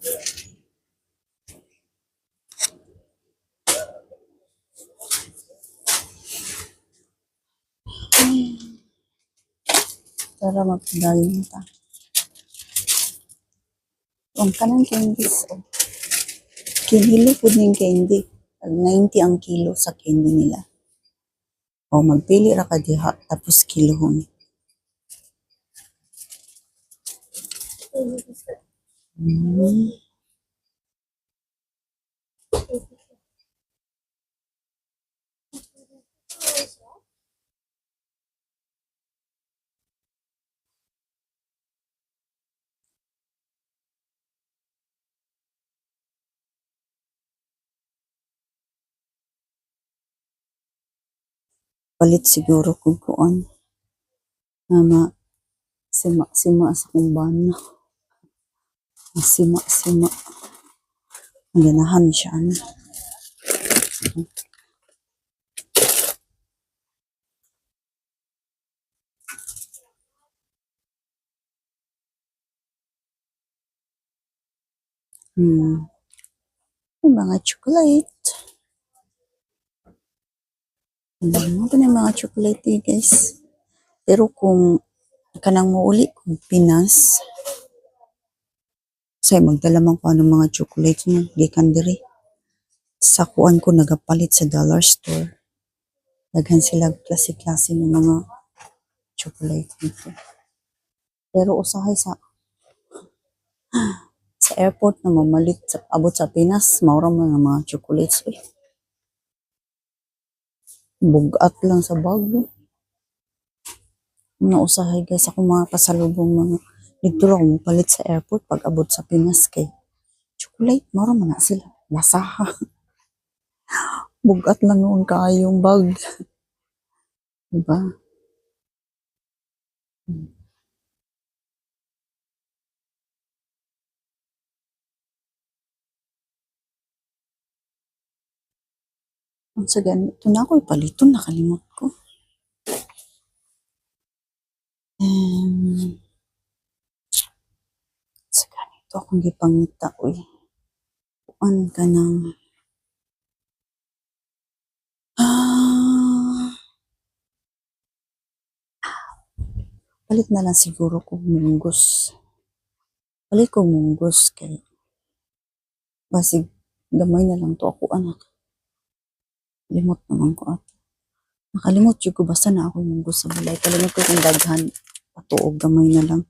Para magpadayon ta. Ang kanang candies, oh. Kinilo po yung candy. 90 ang kilo sa candy nila. O, magpili ra ka diha, tapos kilohon. Palit siguro kung kuan. Sima-sima sa kong bana. Sima-sima. Ganahan siya. Ano? Yung mga chocolate. Ano pa na yung mga chocolate guys. Pero kung kanang muuli kung Pinas, say magdala man ko ng mga chocolate niya, gikan diri. Sa kuan ko nagapalit sa dollar store. Daghan sila klase-klase ng mga chocolate dito. Pero usahay sa airport na mamalit sa abot sa Pinas, maura man ang mga chocolates. Bugat lang sa bag. Mga usahay guys, ako mga pasalubong mga dito lang mapalit sa airport pag abot sa Pinas kay chocolate, maura man na sila. Lasaha. Bugat lang noon kaayong bag. Diba? Once again, ito na ako ipaliton, nakalimot ko. Sa ganito akong gipangita, uy. Kuan ka ng palit na lang siguro kung munggos. Palit ko munggos kay basig gamay na lang to ako anak. Limot naman ko ato. Nakalimot yun ko basta na ako munggos sa balay. Kalimot ko kung daghan patuog gamay na lang.